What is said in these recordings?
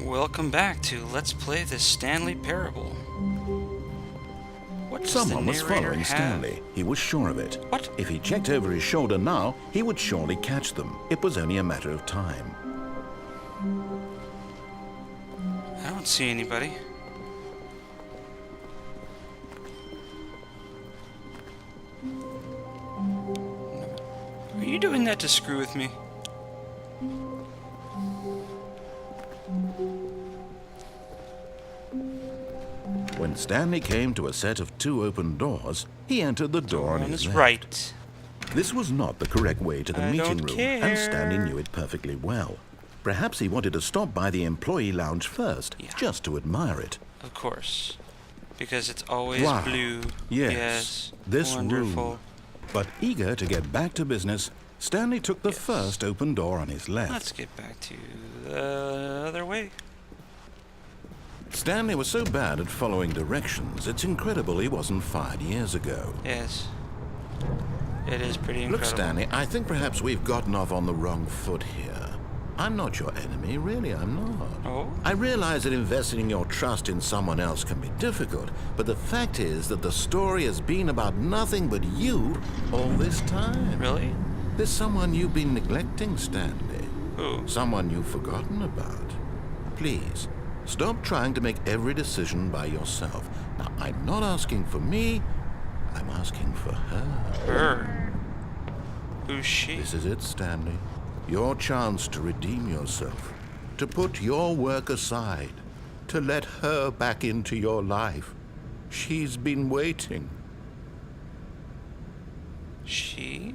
Welcome back to Let's Play the Stanley Parable. What does Someone the was narrator following have? Stanley. He was sure of it. What? If he checked over his shoulder now, he would surely catch them. It was only a matter of time. I don't see anybody. Are you doing that to screw with me? When Stanley came to a set of 2 open doors, he entered the door on his left. right. This was not the correct way to the I meeting don't room, care. and Stanley knew it perfectly well. Perhaps he wanted to stop by the employee lounge first, Yeah. just to admire it. Of course. Because it's always Wow. blue. Yes, this wonderful. room. But eager to get back to business, Stanley took the first open door on his left. Let's get back to the other way. Stanley was so bad at following directions, it's incredible he wasn't fired years ago. Yes. It is pretty incredible. Look, Stanley, I think perhaps we've gotten off on the wrong foot here. I'm not your enemy, really, I'm not. Oh? I realize that investing your trust in someone else can be difficult, but the fact is that the story has been about nothing but you all this time. Really? There's someone you've been neglecting, Stanley. Who? Someone you've forgotten about. Please, stop trying to make every decision by yourself. Now, I'm not asking for me, I'm asking for her. Her. Who's she? This is it, Stanley. Your chance to redeem yourself, to put your work aside, to let her back into your life. She's been waiting. She?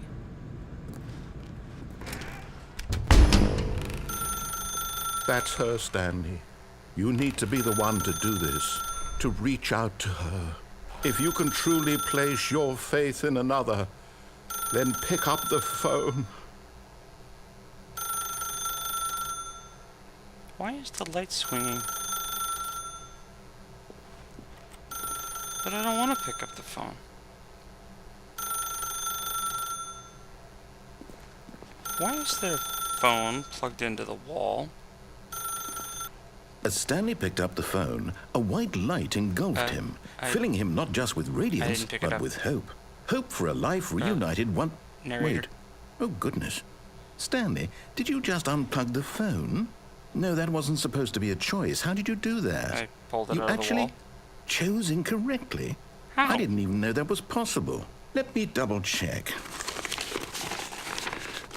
That's her, Stanley. You need to be the one to do this, to reach out to her. If you can truly place your faith in another, then pick up the phone. Why is the light swinging? But I don't want to pick up the phone. Why is there a phone plugged into the wall? As Stanley picked up the phone, a white light engulfed him, filling him not just with radiance, didn't pick it but up. with hope. Hope for a life reunited one... Narrator. Wait. Oh, goodness. Stanley, did you just unplug the phone? No, that wasn't supposed to be a choice. How did you do that? I pulled it You out of the actually wall. chose incorrectly? How? I didn't even know that was possible. Let me double check.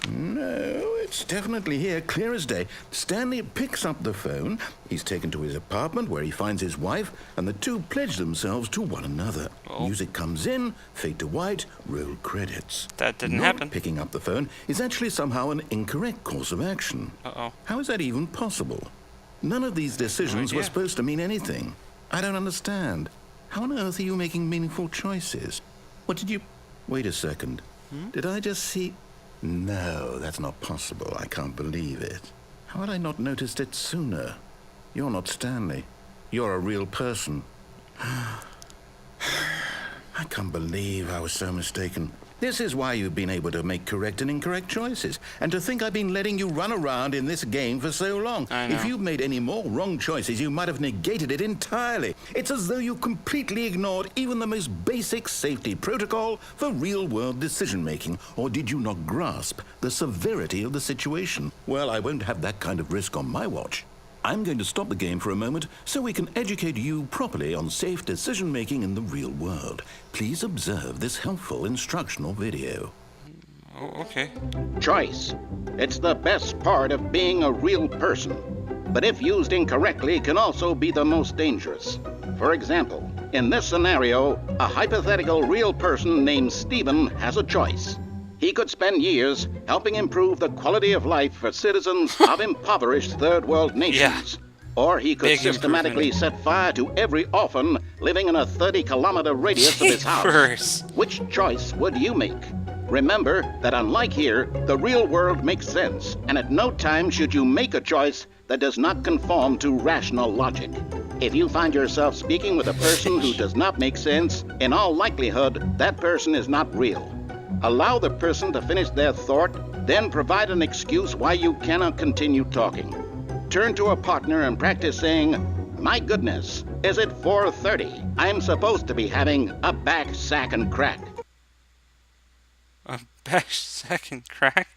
No, it's definitely here, clear as day. Stanley picks up the phone. He's taken to his apartment where he finds his wife, and the two pledge themselves to one another. Oh. Music comes in, fade to white, roll credits. That didn't Not happen. picking up the phone is actually somehow an incorrect course of action. Uh-oh. How is that even possible? None of these decisions were idea. supposed to mean anything. I don't understand. How on earth are you making meaningful choices? What did you... Wait a second. Did I just see... No, that's not possible. I can't believe it. How had I not noticed it sooner? You're not Stanley. You're a real person. I can't believe I was so mistaken. This is why you've been able to make correct and incorrect choices. And to think I've been letting you run around in this game for so long. I know. If you've made any more wrong choices, you might have negated it entirely. It's as though you completely ignored even the most basic safety protocol for real-world decision-making. Or did you not grasp the severity of the situation? Well, I won't have that kind of risk on my watch. I'm going to stop the game for a moment so we can educate you properly on safe decision-making in the real world. Please observe this helpful instructional video. Oh, okay. Choice. It's the best part of being a real person. But if used incorrectly, can also be the most dangerous. For example, in this scenario, a hypothetical real person named Stephen has a choice. He could spend years helping improve the quality of life for citizens of impoverished third world nations. Or he could Big systematically improvement. set fire to every orphan living in a 30-kilometer radius of his house. Jeepers. Which choice would you make? Remember that unlike here, the real world makes sense, and at no time should you make a choice that does not conform to rational logic. If you find yourself speaking with a person who does not make sense, in all likelihood, that person is not real. Allow the person to finish their thought, then provide an excuse why you cannot continue talking. turn to a partner and practice saying, "My goodness, is it 4:30? I'm supposed to be having a back sack and crack." A bash second crack?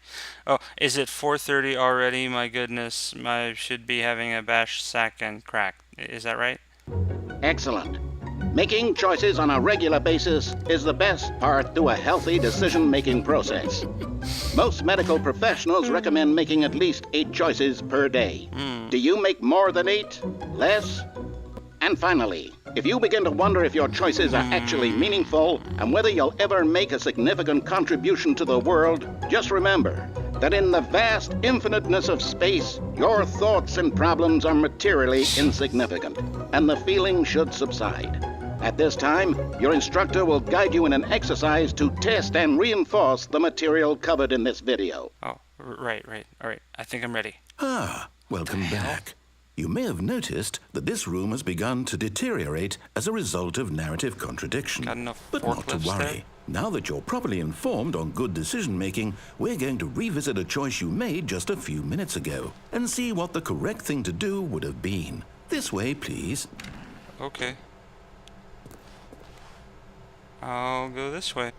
Oh, is it 4:30 already? My goodness, I should be having a bash sack and crack. Is that right? Excellent. Making choices on a regular basis is the best part to a healthy decision-making process. Most medical professionals recommend making at least 8 choices per day. Do you make more than 8? Less? And finally, if you begin to wonder if your choices are actually meaningful and whether you'll ever make a significant contribution to the world, just remember that in the vast infiniteness of space, your thoughts and problems are materially insignificant, and the feeling should subside. At this time, your instructor will guide you in an exercise to test and reinforce the material covered in this video. Oh, right. All right, I think I'm ready. Welcome back. You may have noticed that this room has begun to deteriorate as a result of narrative contradiction. Got enough But not to forklifts worry. there? Now that you're properly informed on good decision-making, we're going to revisit a choice you made just a few minutes ago and see what the correct thing to do would have been. This way, please. Okay. I'll go this way.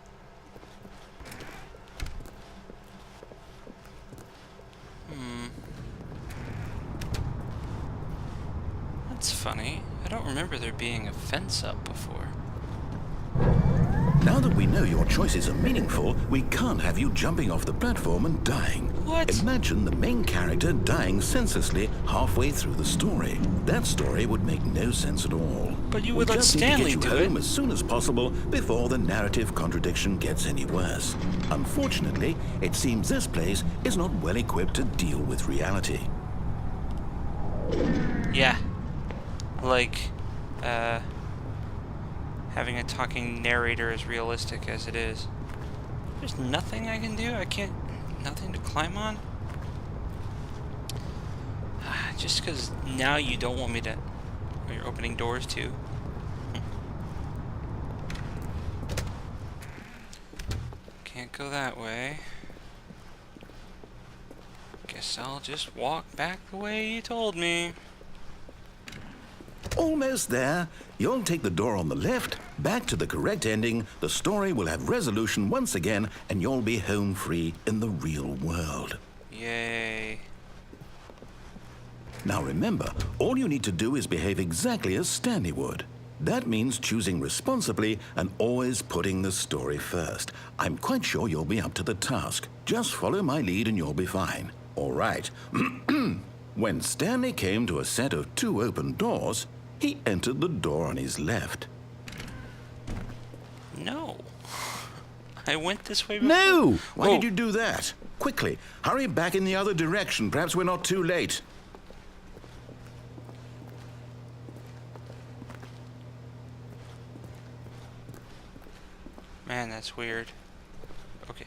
That's funny. I don't remember there being a fence up before. Now that we know your choices are meaningful, we can't have you jumping off the platform and dying. What? Imagine the main character dying senselessly halfway through the story. That story would make no sense at all. But you We would let just Stanley need to do get you home it. as soon as possible before the narrative contradiction gets any worse. Unfortunately, it seems this place is not well equipped to deal with reality. Yeah. Like, having a talking narrator as realistic as it is. There's nothing I can do? I can't... Nothing to climb on? Just because now you don't want me to... Or you're opening doors too. Can't go that way. Guess I'll just walk back the way you told me. Almost there. You'll take the door on the left, back to the correct ending, the story will have resolution once again, and you'll be home free in the real world. Yay. Now remember, all you need to do is behave exactly as Stanley would. That means choosing responsibly and always putting the story first. I'm quite sure you'll be up to the task. Just follow my lead and you'll be fine. All right. When Stanley came to a set of 2 open doors, he entered the door on his left. No. I went this way before. No! Why Whoa. did you do that? Quickly, hurry back in the other direction. Perhaps we're not too late. Man, that's weird. Okay,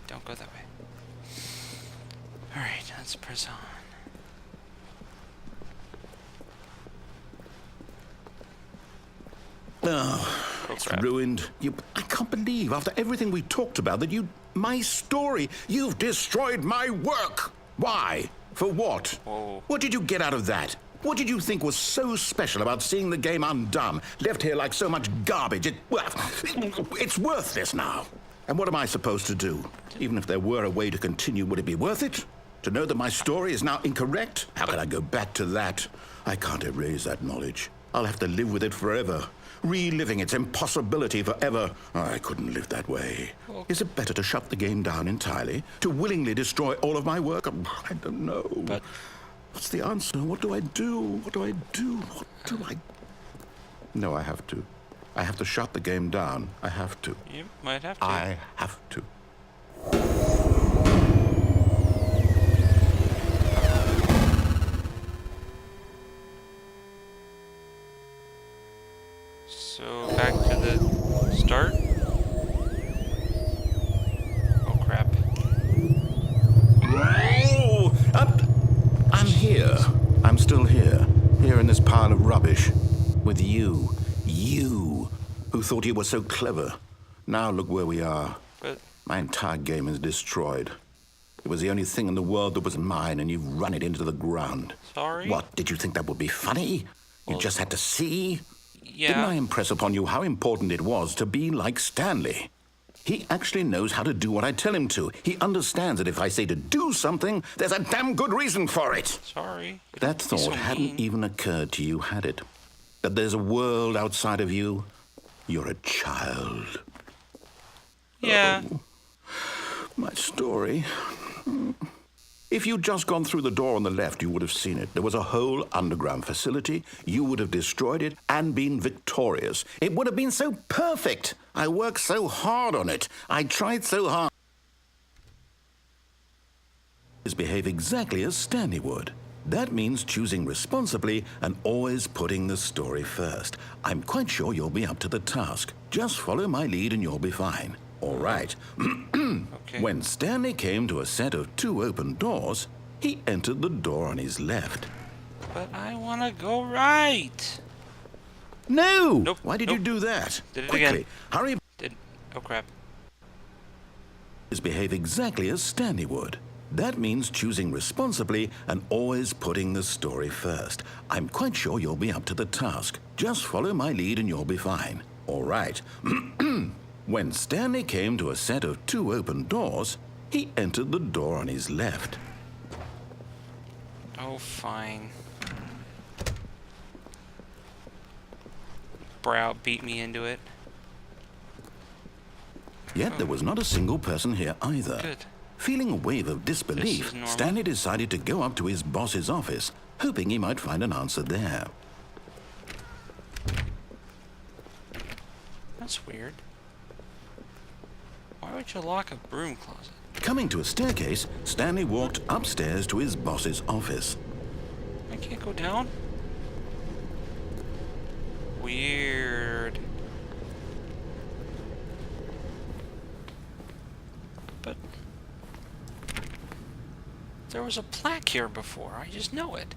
don't go that way. Alright, let's press on. Oh, Oh, it's crap. ruined. I can't believe, after everything we talked about, that my story, you've destroyed my work. Why? For what? Whoa. What did you get out of that? What did you think was so special about seeing the game undone, left here like so much garbage? It's worthless now. And what am I supposed to do? Even if there were a way to continue, would it be worth it? To know that my story is now incorrect? How can I go back to that? I can't erase that knowledge. I'll have to live with it forever. Reliving its impossibility forever. I couldn't live that way. Is it better to shut the game down entirely? To willingly destroy all of my work? I don't know. But... What's the answer? What do I do? What do I do? What do I... No, I have to. I have to shut the game down. I have to. You might have to. I have to. So, back to the start? Oh, crap. Oh! I'm here. I'm still here. Here in this pile of rubbish. With you. You, who thought you were so clever. Now look where we are. But... My entire game is destroyed. It was the only thing in the world that was mine, and you've run it into the ground. Sorry? What, did you think that would be funny? You just had to see? Didn't I Yeah. impress upon you how important it was to be like Stanley? He actually knows how to do what I tell him to. He understands that if I say to do something, there's a damn good reason for it. Sorry. That Don't be so thought hadn't mean. even occurred to you, had it? That there's a world outside of you? You're a child. Yeah. My story. If you'd just gone through the door on the left, you would have seen it. There was a whole underground facility. You would have destroyed it and been victorious. It would have been so perfect. I worked so hard on it. I tried so hard. Behave exactly as Stanley would. That means choosing responsibly and always putting the story first. I'm quite sure you'll be up to the task. Just follow my lead and you'll be fine. All right. Okay. When Stanley came to a set of 2 open doors, he entered the door on his left. But I want to go right. No! Nope, Why did nope. you do that? Did it Quickly, again. hurry. Oh, crap. Behave exactly as Stanley would. That means choosing responsibly and always putting the story first. I'm quite sure you'll be up to the task. Just follow my lead and you'll be fine. All right. When Stanley came to a set of 2 open doors, he entered the door on his left. Oh, fine. Browbeat me into it. Yet there was not a single person here either. Good. Feeling a wave of This disbelief, is normal. Stanley decided to go up to his boss's office, hoping he might find an answer there. That's weird. Why would you lock a broom closet? Coming to a staircase, Stanley walked upstairs to his boss's office. I can't go down? Weird. But there was a plaque here before. I just know it.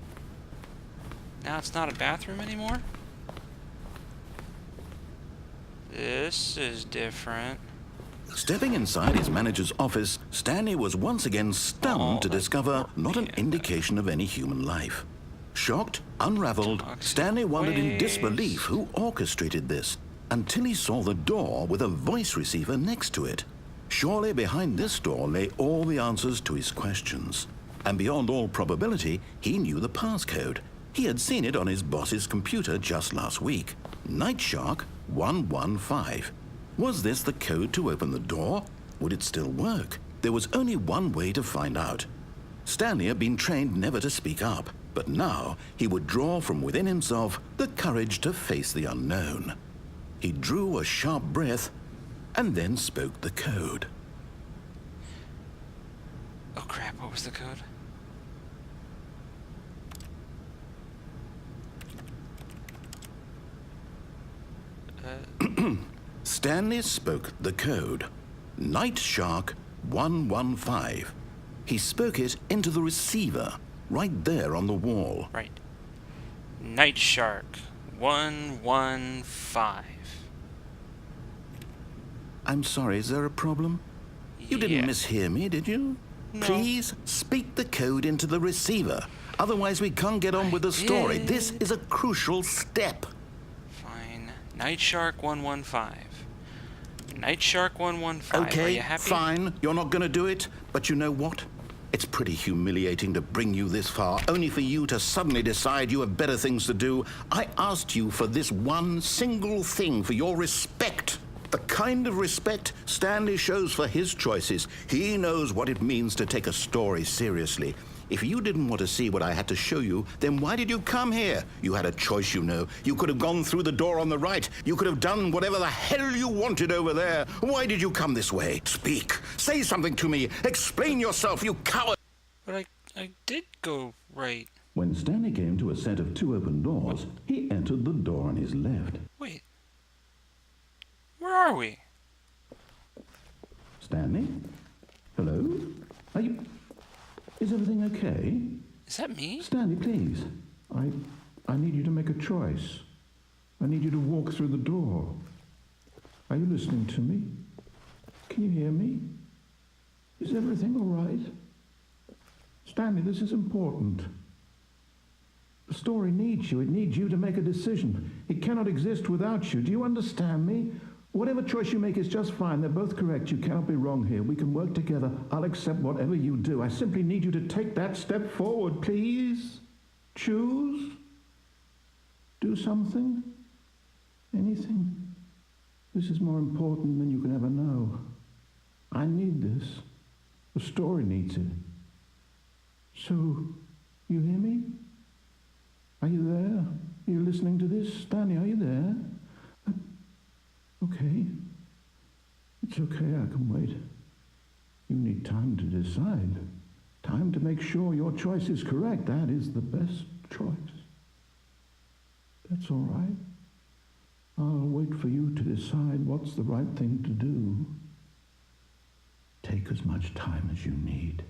Now it's not a bathroom anymore? This is different. Stepping inside his manager's office, Stanley was once again stunned to that's discover not an yeah. indication of any human life. Shocked, unraveled, Toxic Stanley wondered in waste. disbelief who orchestrated this, until he saw the door with a voice receiver next to it. Surely behind this door lay all the answers to his questions. And beyond all probability, he knew the passcode. He had seen it on his boss's computer just last week. Night Shark 115. Was this the code to open the door? Would it still work? There was only one way to find out. Stanley had been trained never to speak up, but now he would draw from within himself the courage to face the unknown. He drew a sharp breath and then spoke the code. Oh crap, what was the code? Stanley spoke the code. Night Shark 115. He spoke it into the receiver, right there on the wall. Right. Night Shark 115. I'm sorry, is there a problem? You didn't Yeah. mishear me, did you? No. Please speak the code into the receiver. Otherwise, we can't get on with the story. did. This is a crucial step. Fine. Night Shark 115. Night Shark 115. Are Okay, you happy? fine. You're not going to do it. But you know what? It's pretty humiliating to bring you this far, only for you to suddenly decide you have better things to do. I asked you for this one single thing, for your respect. The kind of respect Stanley shows for his choices. He knows what it means to take a story seriously. If you didn't want to see what I had to show you, then why did you come here? You had a choice, you know. You could have gone through the door on the right. You could have done whatever the hell you wanted over there. Why did you come this way? Speak. Say something to me. Explain yourself, you coward. But I did go right. When Stanley came to a set of 2 open doors, he entered the door on his left. Wait. Where are we? Stanley? Hello? Are you... Is everything okay? Is that me? Stanley, please. I need you to make a choice. I need you to walk through the door. Are you listening to me? Can you hear me? Is everything all right? Stanley, this is important. The story needs you. It needs you to make a decision. It cannot exist without you. Do you understand me? Whatever choice you make is just fine. They're both correct. You cannot be wrong here. We can work together. I'll accept whatever you do. I simply need you to take that step forward, please. Choose. Do something. Anything. This is more important than you can ever know. I need this. The story needs it. So, you hear me? Are you there? Are you listening to this? Stanley, are you there? Okay. It's okay, I can wait. You need time to decide. Time to make sure your choice is correct. That is the best choice. That's all right. I'll wait for you to decide what's the right thing to do. Take as much time as you need.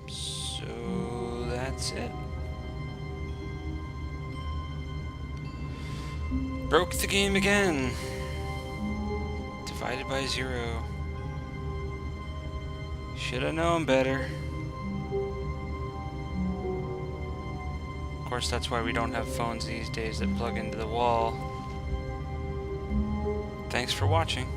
So that's it. Broke the game again. Divided by 0. Should have known better. Of course, that's why we don't have phones these days that plug into the wall. Thanks for watching.